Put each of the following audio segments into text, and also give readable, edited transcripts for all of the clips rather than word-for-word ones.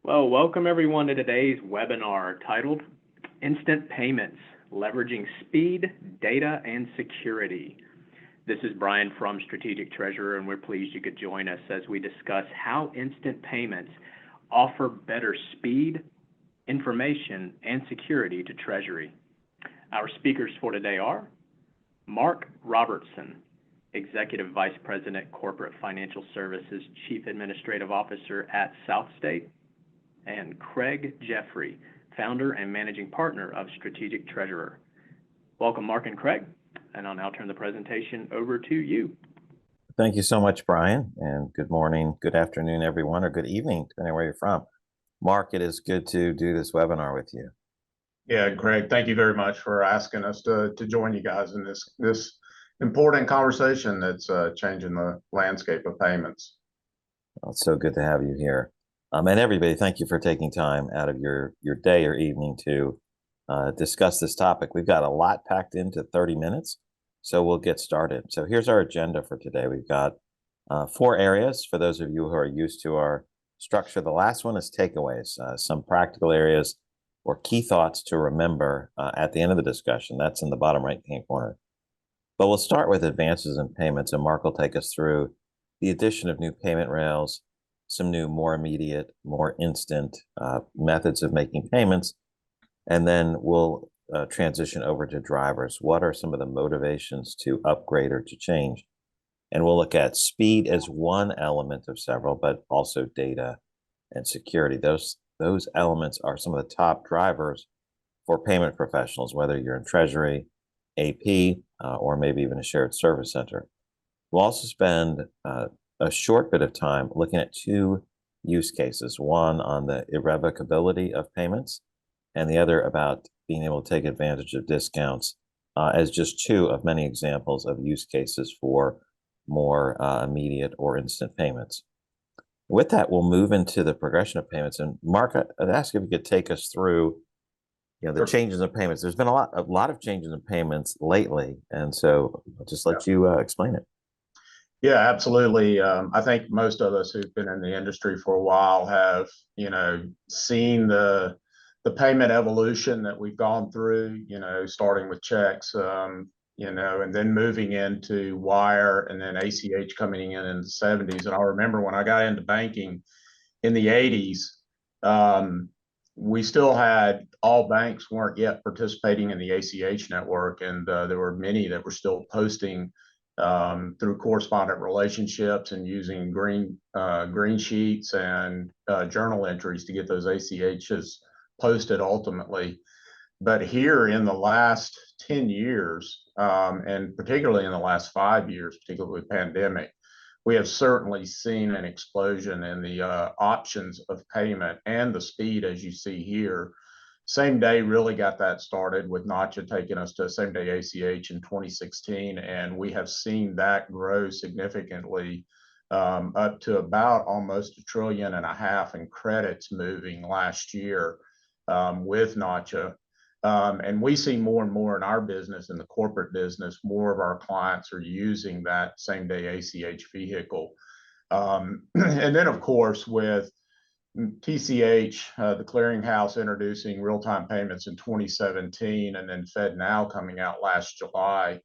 Well, welcome everyone to today's webinar titled Instant Payments, Leveraging Speed, Data, and Security. This is Brian from Strategic Treasurer, and we're pleased you could join us as we discuss how instant payments offer better speed, information, and security to Treasury. Our speakers for today are Mark Robertson, Executive Vice President, Corporate Financial Services, Chief Administrative Officer at SouthState, and Craig Jeffery, Founder and Managing Partner of Strategic Treasurer. Welcome, Mark and Craig, and I'll now turn the presentation over to you. Thank you so much, Brian, and good morning, good afternoon, everyone, or good evening, depending where you're from. Mark, it is good to do this webinar with you. Yeah, Craig, thank you very much for asking us to join you guys in this important conversation that's changing the landscape of payments. Well, it's so good to have you here. And everybody, thank you for taking time out of your day or evening to discuss this topic. We've got a lot packed into 30 minutes, so we'll get started. So here's our agenda for today. We've got 4 areas for those of you who are used to our structure. The last one is takeaways, some practical areas or key thoughts to remember at the end of the discussion. That's in the bottom right-hand corner. But we'll start with advances in payments, and Mark will take us through the addition of new payment rails, some new, more immediate, more instant methods of making payments, and then we'll transition over to drivers. What are some of the motivations to upgrade or to change? And we'll look at speed as one element of several, but also data and security. Those elements are some of the top drivers for payment professionals, whether you're in Treasury, AP, or maybe even a shared service center. We'll also spend a short bit of time looking at 2 use cases, one on the irrevocability of payments and the other about being able to take advantage of discounts as just 2 of many examples of use cases for more immediate or instant payments. With that, we'll move into the progression of payments. And Mark, I'd ask if you could take us through the changes in payments. There's been a lot of changes in payments lately, and so I'll just let you explain it. Yeah, absolutely. I think most of us who've been in the industry for a while have, seen the payment evolution that we've gone through, starting with checks, and then moving into wire and then ACH coming in the 70s. And I remember when I got into banking in the 80s, we still had all banks weren't yet participating in the ACH network, and there were many that were still posting through correspondent relationships and using green sheets and journal entries to get those ACHs posted ultimately. But here in the last 10 years, and particularly in the last 5 years, particularly with pandemic, we have certainly seen an explosion in the options of payment and the speed, as you see here. Same day really got that started with Nacha taking us to same day ACH in 2016, and we have seen that grow significantly up to about almost $1.5 trillion in credits moving last year with Nacha. And we see more and more in our business, in the corporate business, more of our clients are using that same day ACH vehicle. And then, of course, with TCH, the clearinghouse introducing real-time payments in 2017, and then FedNow coming out last July,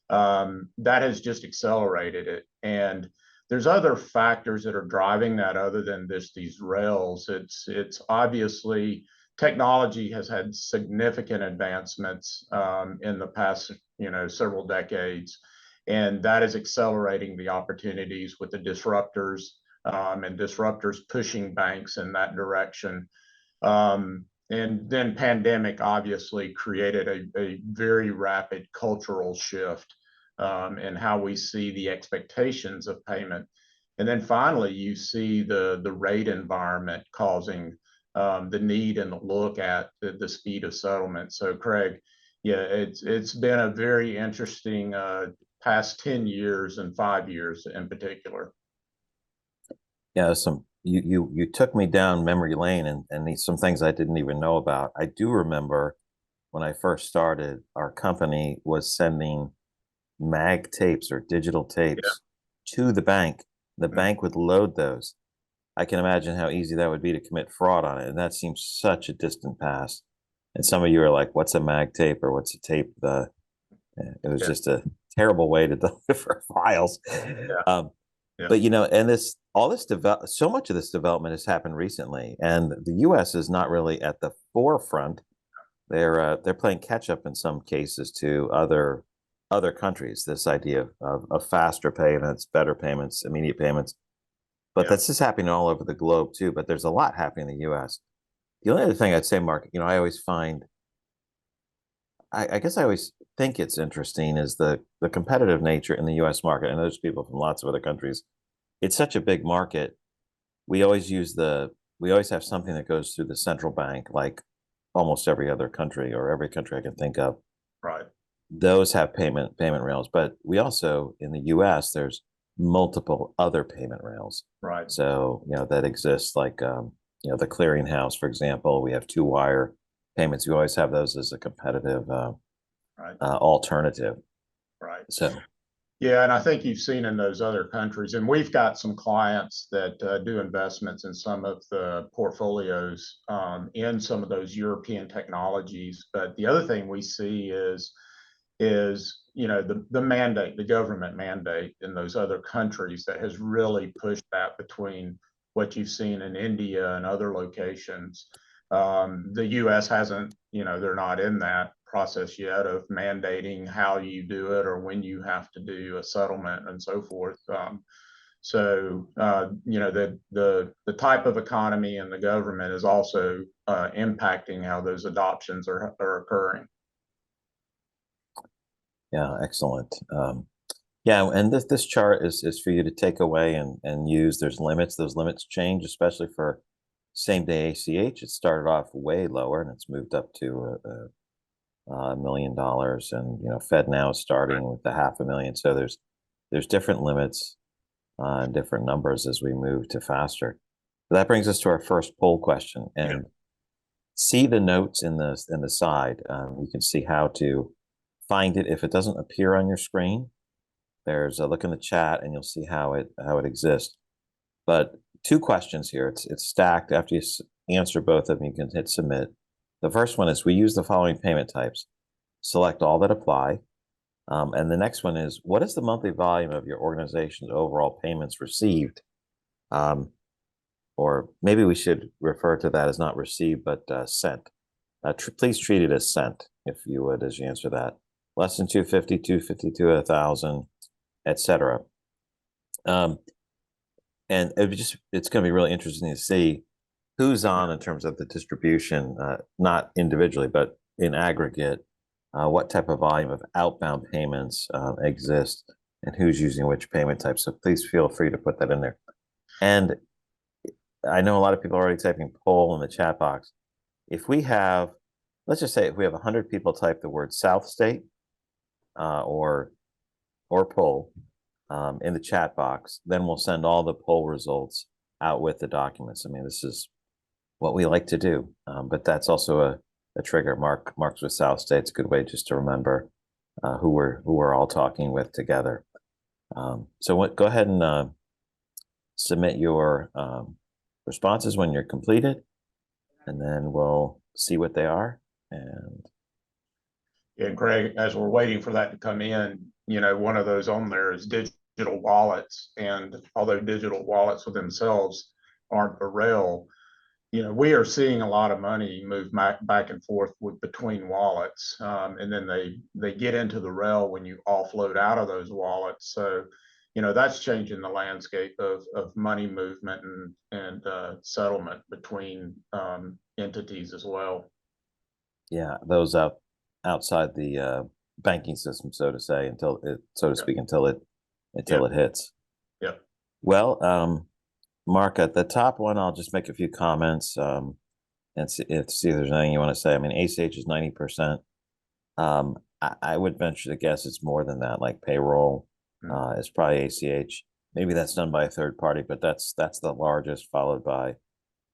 that has just accelerated it. And there's other factors that are driving that other than these rails. It's obviously technology has had significant advancements in the past, several decades, and that is accelerating the opportunities with the disruptors. And disruptors pushing banks in that direction. And then pandemic obviously created a very rapid cultural shift in how we see the expectations of payment. And then finally, you see the rate environment causing the need and the look at the speed of settlement. So Craig, yeah, it's been a very interesting past 10 years and 5 years in particular. Yeah, you took me down memory lane and some things I didn't even know about. I do remember when I first started, our company was sending mag tapes or digital tapes to the bank. The bank would load those. I can imagine how easy that would be to commit fraud on it. And that seems such a distant past. And some of you are like, what's a mag tape or what's a tape? It was just a terrible way to deliver files. Yeah. Um, Yeah. but and so much of this development has happened recently, and the U.S. is not really at the forefront. They're playing catch up in some cases to other countries. This idea of faster payments, better payments, immediate payments. But that's just happening all over the globe too. But there's a lot happening in the U.S. The only other thing I'd say, Mark, I always find, I guess I always think it's interesting is the competitive nature in the U.S. market. And there's people from lots of other countries. It's such a big market. We always have something that goes through the central bank, like almost every other country or every country I can think of. Right. Those have payment rails, but we also in the U.S. there's multiple other payment rails. Right. So that exists, like the clearinghouse, for example. We have 2-wire payments. We always have those as a competitive alternative. Right. So. Yeah, and I think you've seen in those other countries, and we've got some clients that do investments in some of the portfolios in some of those European technologies. But the other thing we see is the mandate, the government mandate in those other countries that has really pushed that between what you've seen in India and other locations. The U.S. hasn't, they're not in that process yet of mandating how you do it or when you have to do a settlement and so forth. The type of economy and the government is also impacting how those adoptions are occurring. Yeah, excellent. And this chart is for you to take away and use. There's limits. Those limits change, especially for same day ACH. It started off way lower and it's moved up to $1 million, and Fed now is starting with the $500,000. So there's different limits and different numbers as we move to faster. So that brings us to our first poll question, and see the notes in the side. You can see how to find it if it doesn't appear on your screen. There's a look in the chat, and you'll see how it exists. But 2 questions here. It's stacked. After you answer both of them, you can hit submit. The first one is, we use the following payment types. Select all that apply. And the next one is, what is the monthly volume of your organization's overall payments received? Or maybe we should refer to that as not received, but sent. Please treat it as sent, if you would, as you answer that. Less than 250, 252, 1,000, etc. And it's going to be really interesting to see who's on in terms of the distribution, not individually, but in aggregate, what type of volume of outbound payments exist and who's using which payment type. So please feel free to put that in there. And I know a lot of people are already typing poll in the chat box. If we have, let's just say if we have 100 people type the word SouthState or poll in the chat box, then we'll send all the poll results out with the documents. I mean, this is what we like to do, but that's also a trigger. Mark's with SouthState. It's a good way just to remember who we're all talking with together. So go ahead and submit your responses when you're completed, and then we'll see what they are. And Greg, as we're waiting for that to come in, one of those on there is digital wallets, and although digital wallets with themselves aren't a rail, we are seeing a lot of money move back and forth between wallets, and then they get into the rail when you offload out of those wallets. So, that's changing the landscape of money movement and settlement between entities as well. Yeah, those outside the banking system, so to say, until it hits. Yeah. Well, Mark, at the top one, I'll just make a few comments and see if there's anything you want to say. I mean, ACH is 90%. I would venture to guess it's more than that, like payroll is probably ACH. Maybe that's done by a third party, but that's the largest, followed by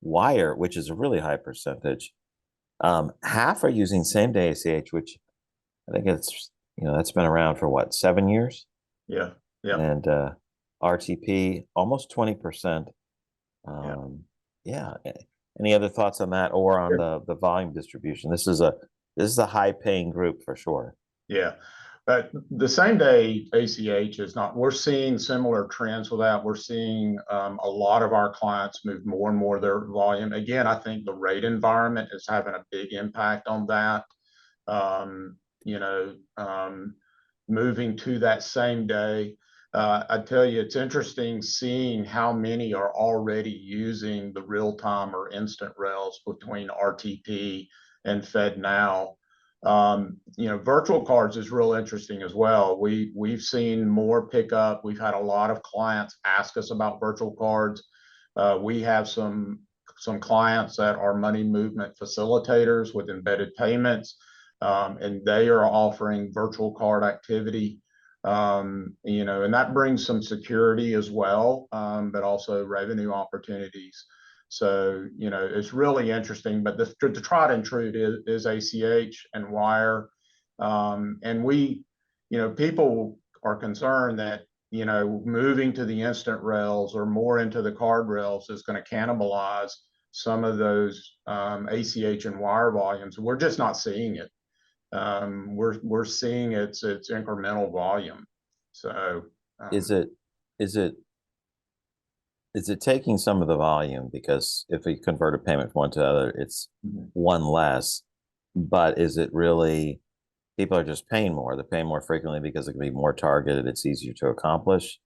wire, which is a really high percentage. Half are using same day ACH, which I think it's, that's been around for what, 7 years? Yeah. Yeah. And RTP, almost 20%. Yeah. Any other thoughts on that or on the volume distribution? This is a high paying group for sure. Yeah. But the same day ACH is not, we're seeing similar trends with that. We're seeing a lot of our clients move more and more of their volume. Again, I think the rate environment is having a big impact on that. You know, moving to that same day. I tell you, it's interesting seeing how many are already using the real-time or instant rails between RTP and FedNow. You know, virtual cards is real interesting as well. We've seen more pickup. We've had a lot of clients ask us about virtual cards. We have some clients that are money movement facilitators with embedded payments, and they are offering virtual card activity. You know, and that brings some security as well, but also revenue opportunities. So, you know, it's really interesting, but the tried and true is ACH and wire. And we, you know, people are concerned that, you know, moving to the instant rails or more into the card rails is going to cannibalize some of those ACH and wire volumes. We're just not seeing it. We're seeing it's incremental volume. So is it taking some of the volume, because if we convert a payment from one to the other, it's one less, but is it really people are just paying more? They're paying more frequently because it can be more targeted. It's easier to accomplish.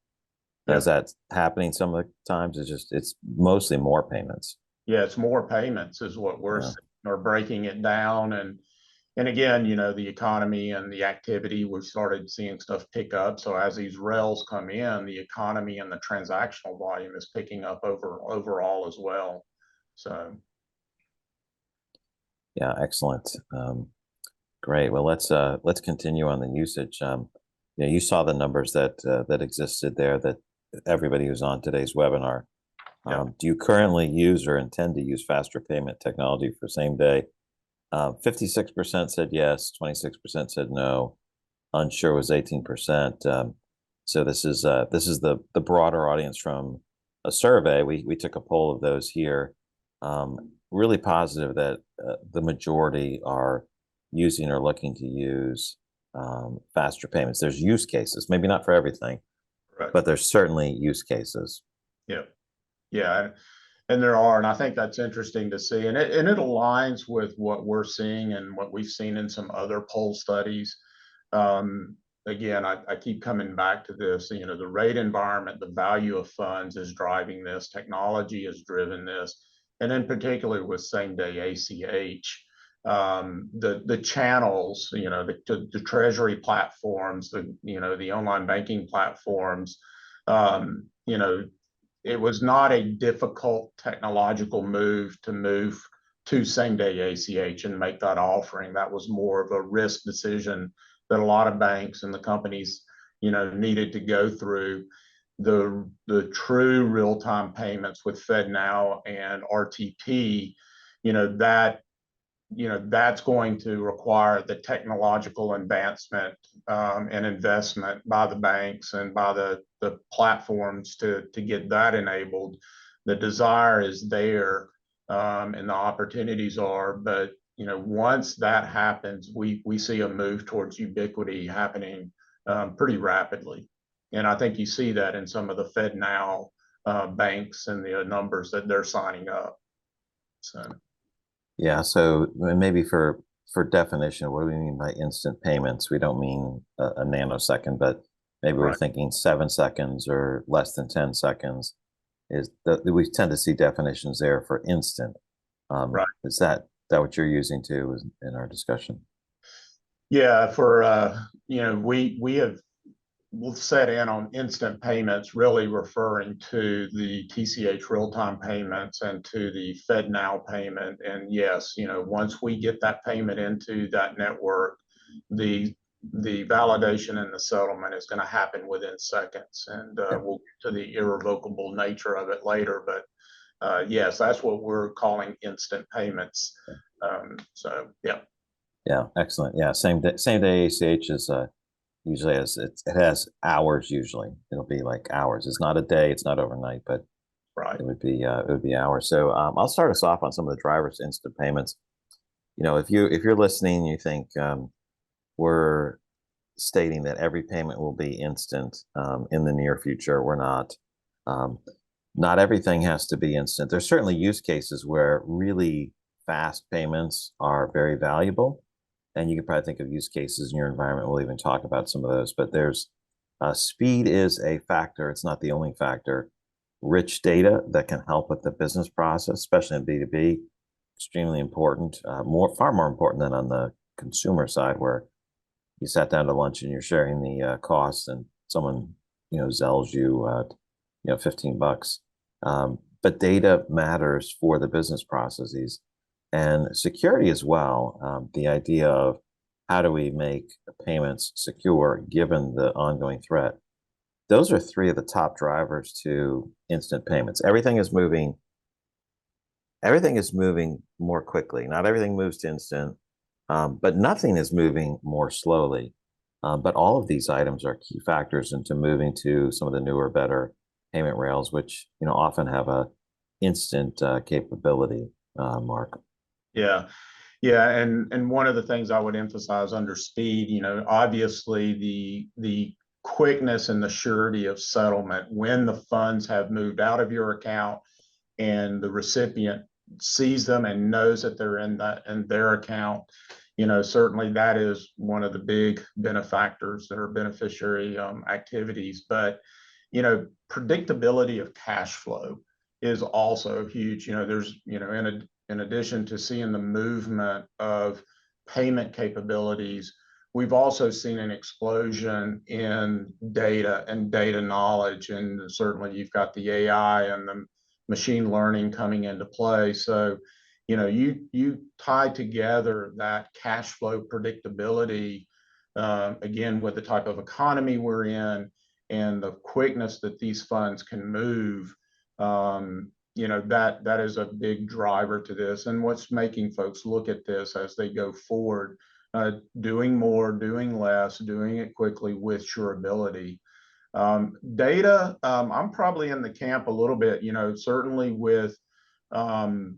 Yeah. Is that happening some of the times? It's mostly more payments. Yeah, it's more payments is what we're seeing, or breaking it down. And again, you know, the economy and the activity, we've started seeing stuff pick up. So as these rails come in, the economy and the transactional volume is picking up overall as well. So. Yeah, excellent. Great. Well, let's continue on the usage. You know, you saw the numbers that existed there, that everybody who's on today's webinar. Do you currently use or intend to use faster payment technology for same day? 56% said yes, 26% said no, unsure was 18%. So this is the broader audience from a survey. We took a poll of those here. Really positive that the majority are using or looking to use faster payments. There's use cases, maybe not for everything, right, but there's certainly use cases. Yeah. And there are, and I think that's interesting to see, and it aligns with what we're seeing and what we've seen in some other poll studies. Again, I keep coming back to this. You know, the rate environment, the value of funds is driving this. Technology has driven this, and in particular with same day ACH, the channels, you know, the treasury platforms, the online banking platforms, you know. It was not a difficult technological move to same day ACH and make that offering. That was more of a risk decision that a lot of banks and the companies, you know, needed to go through. The true real-time payments with FedNow and RTP, that's going to require the technological advancement and investment by the banks and by the platforms to get that enabled. The desire is there, and the opportunities are, but once that happens, we see a move towards ubiquity happening pretty rapidly. And I think you see that in some of the FedNow banks and the numbers that they're signing up. So. Yeah, so maybe for definition, what do we mean by instant payments? We don't mean a nanosecond, but maybe we're thinking 7 seconds or less than 10 seconds. We tend to see definitions there for instant. Right. Is that what you're using too in our discussion? Yeah, we'll set in on instant payments, really referring to the TCH real-time payments and to the FedNow payment. And yes, once we get that payment into that network, the validation and the settlement is going to happen within seconds. And we'll get to the irrevocable nature of it later. But yes, that's what we're calling instant payments. So yeah. Yeah, excellent. Yeah, same day ACH is usually it has hours. Usually it'll be like hours. It's not a day, it's not overnight, but Right. it would be hours. So I'll start us off on some of the drivers to instant payments. You know, if you're listening, you think we're stating that every payment will be instant in the near future. We're not. Not everything has to be instant. There's certainly use cases where really fast payments are very valuable, and you can probably think of use cases in your environment. We'll even talk about some of those. But there's speed is a factor. It's not the only factor. Rich data that can help with the business process, especially in B2B, extremely important. Far more important than on the consumer side, where you sat down to lunch and you're sharing the costs, and someone Zells you 15 bucks. But data matters for the business processes and security as well. The idea of how do we make payments secure given the ongoing threat? Those are three of the top drivers to instant payments. Everything is moving more quickly. Not everything moves to instant, but nothing is moving more slowly. But all of these items are key factors into moving to some of the newer, better payment rails, which often have a instant capability. Mark. Yeah. And one of the things I would emphasize under speed, obviously the quickness and the surety of settlement when the funds have moved out of your account and the recipient sees them and knows that they're in their account. Certainly that is one of the big benefactors that are beneficiary activities. But predictability of cash flow is also huge. There's in addition to seeing the movement of payment capabilities, we've also seen an explosion in data and data knowledge, and certainly you've got the AI and the machine learning coming into play. So you tie together that cash flow predictability again with the type of economy we're in and the quickness that these funds can move. That is a big driver to this, and what's making folks look at this as they go forward, doing more, doing less, doing it quickly with surability. Data, I'm probably in the camp a little bit, certainly with the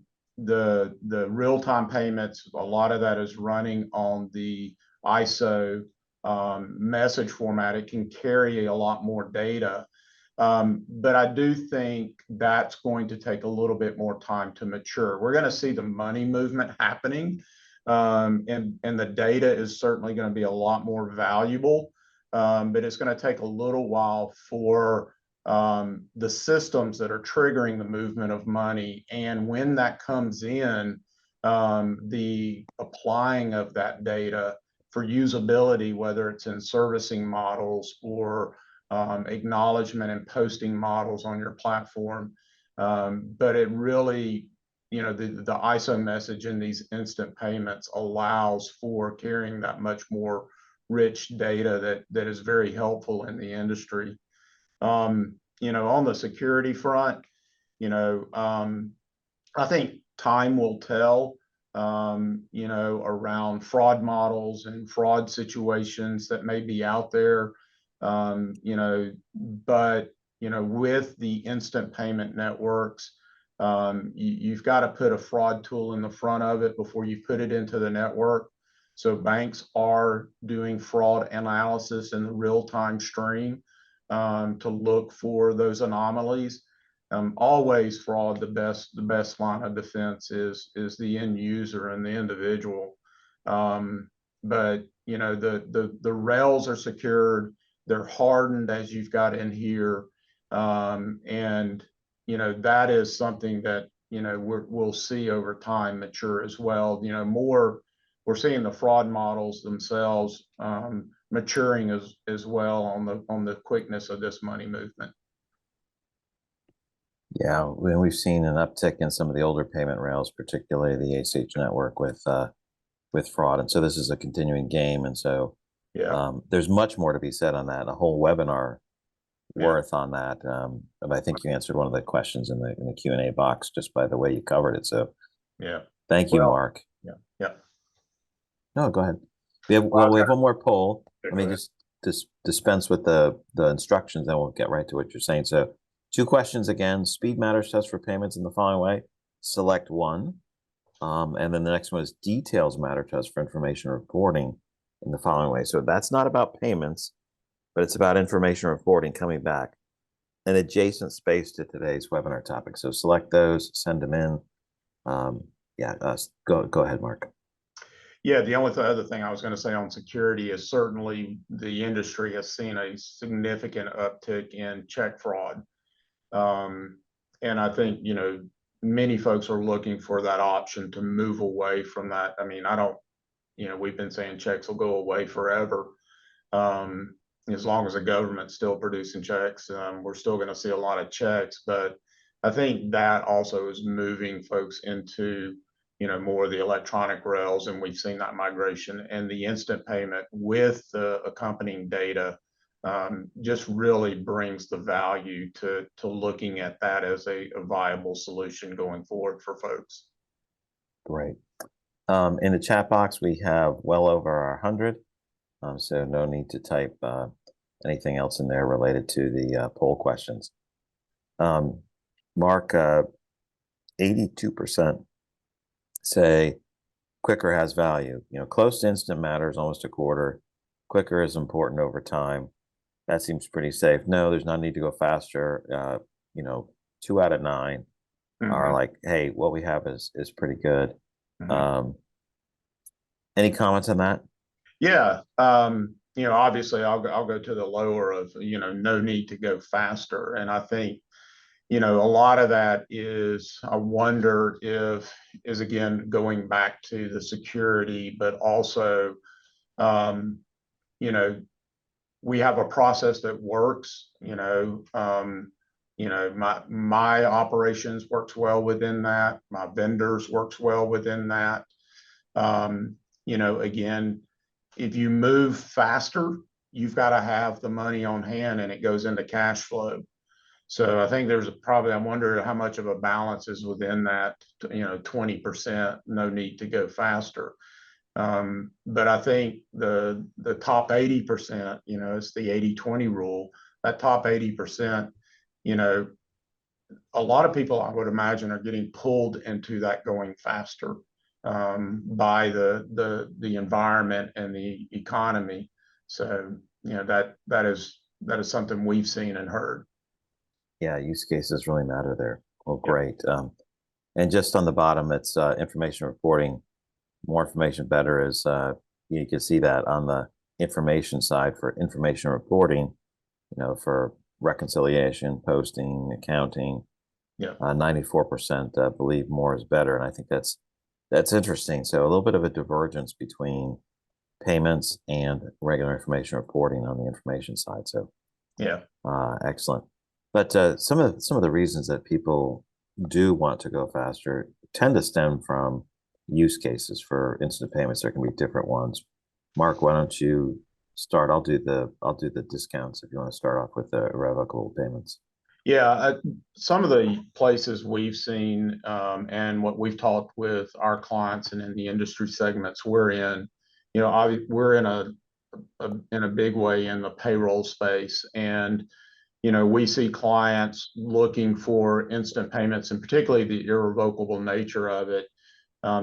real-time payments. A lot of that is running on the ISO message format. It can carry a lot more data. But I do think that's going to take a little bit more time to mature. We're going to see the money movement happening, and the data is certainly going to be a lot more valuable, but it's going to take a little while for the systems that are triggering the movement of money. And when that comes in, the applying of that data for usability, whether it's in servicing models or acknowledgement and posting models on your platform. But it really, the ISO message in these instant payments allows for carrying that much more rich data that is very helpful in the industry. On the security front, I think time will tell, around fraud models and fraud situations that may be out there. But with the instant payment networks, you've got to put a fraud tool in the front of it before you put it into the network. So banks are doing fraud analysis in the real-time stream to look for those anomalies. Always fraud, the best line of defense is the end user and the individual. But the rails are secured. They're hardened as you've got in here, and that is something that we'll see over time mature as well. We're seeing the fraud models themselves maturing as well on the quickness of this money movement. Yeah, we've seen an uptick in some of the older payment rails, particularly the ACH network with fraud, and so this is a continuing game, and so. Yeah. There's much more to be said on that, a whole webinar worth on that. But I think you answered one of the questions in the Q&A box just by the way you covered it. So thank you, Mark. Yeah. No, go ahead. We have one more poll. Let me just dispense with the instructions, and we'll get right to what you're saying. So Two questions again. Speed matters test for payments in the following way. Select one. And then the next one is details matter test for information reporting in the following way. So that's not about payments, but it's about information reporting coming back. An adjacent space to today's webinar topic. So select those, send them in. Go ahead, Mark. Yeah, the only other thing I was going to say on security is certainly the industry has seen a significant uptick in check fraud. And I think, many folks are looking for that option to move away from that. I mean, we've been saying checks will go away forever. As long as the government's still producing checks, we're still going to see a lot of checks. But I think that also is moving folks into, more of the electronic rails, and we've seen that migration, and the instant payment with the accompanying data just really brings the value to looking at that as a viable solution going forward for folks. Great. In the chat box, we have well over 100, so no need to type anything else in there related to the poll questions. Mark, 82% say quicker has value. Close to instant matters almost a quarter. Quicker is important over time. That seems pretty safe. No, there's no need to go faster. 2 out of 9 are like, hey, what we have is pretty good. Any comments on that? Yeah. Obviously I'll go to the lower of, no need to go faster. And I think, a lot of that is, I wonder is again, going back to the security, but also, we have a process that works, my operations works well within that. My vendors works well within that. Again, if you move faster, you've got to have the money on hand and it goes into cash flow. So I think there's I wonder how much of a balance is within that, 20%, no need to go faster. But I think the top 80%, it's the 80-20 rule, that top 80%, a lot of people I would imagine are getting pulled into that going faster by the environment and the economy. So, that is something we've seen and heard. Yeah, use cases really matter there. Well, great. And just on the bottom, it's information reporting. More information better is you can see that on the information side for information reporting, for reconciliation, posting, accounting. 94% believe more is better, and I think that's interesting. So a little bit of a divergence between payments and regular information reporting on the information side. So excellent. But some of the reasons that people do want to go faster tend to stem from use cases for instant payments. There can be different ones. Mark, why don't you start? I'll do the discounts if you want to start off with the irrevocable payments. Yeah, some of the places we've seen and what we've talked with our clients and in the industry segments we're in, we're in a big way in the payroll space, and we see clients looking for instant payments, and particularly the irrevocable nature of it.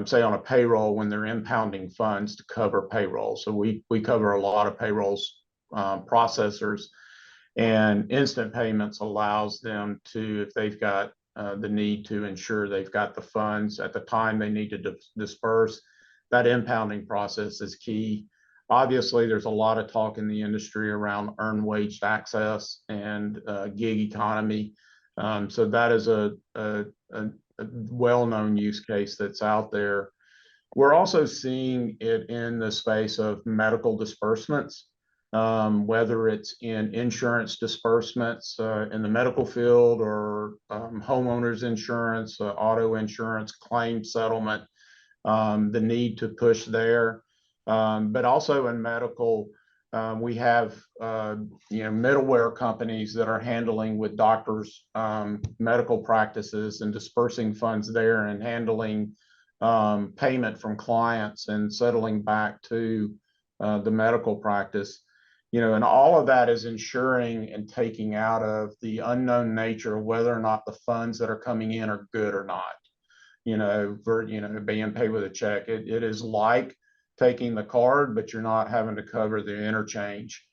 Say on a payroll when they're impounding funds to cover payroll. So we cover a lot of payrolls processors, and instant payments allows them to, if they've got the need to ensure they've got the funds at the time they need to disperse, that impounding process is key. Obviously, there's a lot of talk in the industry around earned wage access and gig economy. So that is a well-known use case that's out there. We're also seeing it in the space of medical disbursements, whether it's in insurance disbursements in the medical field or homeowners insurance, auto insurance, claim settlement, the need to push there. But also in medical, we have middleware companies that are handling with doctors' medical practices and dispersing funds there and handling payment from clients and settling back to the medical practice. and all of that is ensuring and taking out of the unknown nature of whether or not the funds that are coming in are good or not. Being paid with a check, it is like taking the card, but you're not having to cover the interchange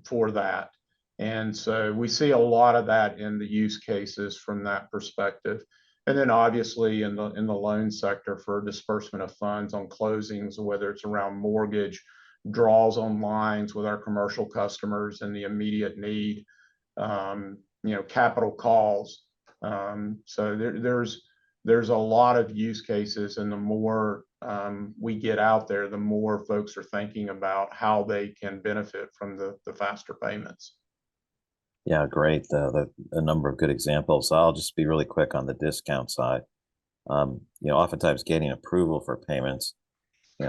for that. And so we see a lot of that in the use cases from that perspective. And then obviously in the loan sector for disbursement of funds on closings, whether it's around mortgage, draws on lines with our commercial customers and the immediate need, capital calls. So there's a lot of use cases, and the more we get out there, the more folks are thinking about how they can benefit from the faster payments. Yeah, great. A number of good examples. I'll just be really quick on the discount side. Oftentimes getting approval for payments,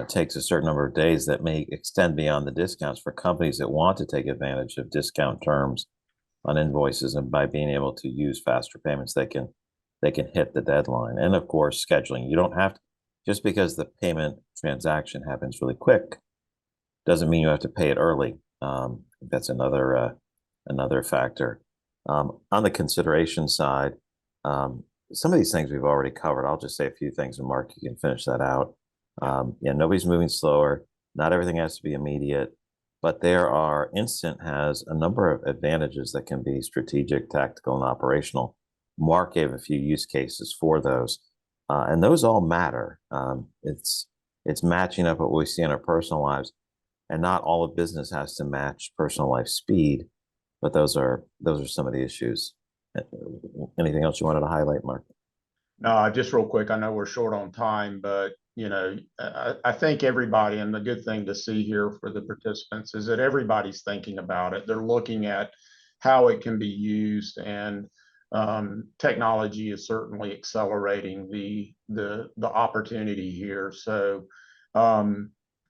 takes a certain number of days that may extend beyond the discounts for companies that want to take advantage of discount terms on invoices, and by being able to use faster payments, they can hit the deadline. And of course, scheduling. You don't have to, just because the payment transaction happens really quick, doesn't mean you have to pay it early. That's another factor. On the consideration side, some of these things we've already covered. I'll just say a few things, and Mark, you can finish that out. Nobody's moving slower. Not everything has to be immediate, but instant has a number of advantages that can be strategic, tactical, and operational. Mark gave a few use cases for those, and those all matter. It's matching up what we see in our personal lives, and not all of business has to match personal life speed, but those are some of the issues. Anything else you wanted to highlight, Mark? No, just real quick. I know we're short on time, but I think everybody, and the good thing to see here for the participants is that everybody's thinking about it. They're looking at how it can be used, and technology is certainly accelerating the opportunity here. So,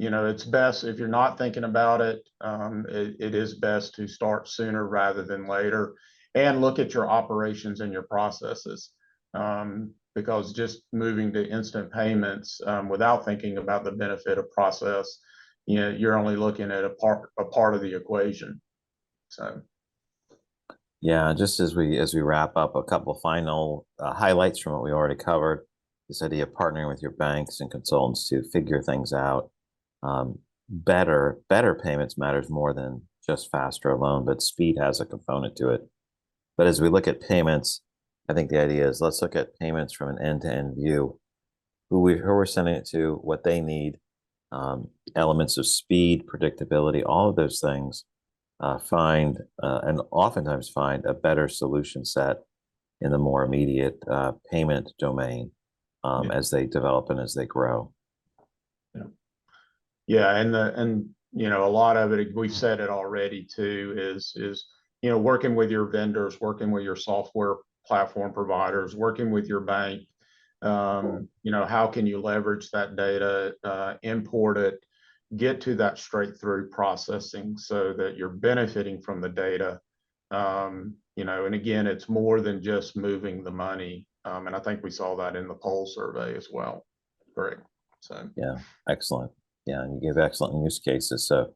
it's best if you're not thinking about it. It is best to start sooner rather than later, and look at your operations and your processes. Because just moving to instant payments without thinking about the benefit of process, you're only looking at a part of the equation. So, yeah, just as we wrap up, a couple of final highlights from what we already covered. This idea of partnering with your banks and consultants to figure things out. Better payments matters more than just faster alone, but speed has a component to it. But as we look at payments, I think the idea is let's look at payments from an end-to-end view. Who we're sending it to, what they need, elements of speed, predictability, all of those things, and oftentimes find a better solution set in the more immediate payment domain as they develop and as they grow. Yeah, and a lot of it, we've said it already too, is working with your vendors, working with your software platform providers, working with your bank. How can you leverage that data, import it, get to that straight through processing so that you're benefiting from the data. And again, it's more than just moving the money. And I think we saw that in the poll survey as well. Great. So yeah, excellent. Yeah, and you gave excellent use cases. So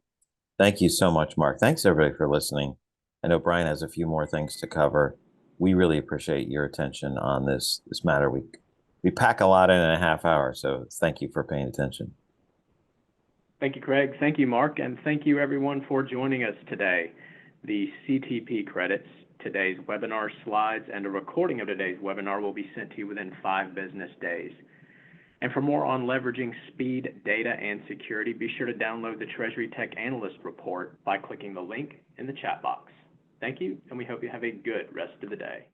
thank you so much, Mark. Thanks everybody for listening. I know Brian has a few more things to cover. We really appreciate your attention on this matter. We pack a lot in a half hour, so thank you for paying attention. Thank you, Craig. Thank you, Mark. And thank you, everyone, for joining us today. The CTP credits, today's webinar slides, and a recording of today's webinar will be sent to you within 5 business days. And for more on leveraging speed, data, and security, be sure to download the Treasury Tech Analyst Report by clicking the link in the chat box. Thank you, and we hope you have a good rest of the day.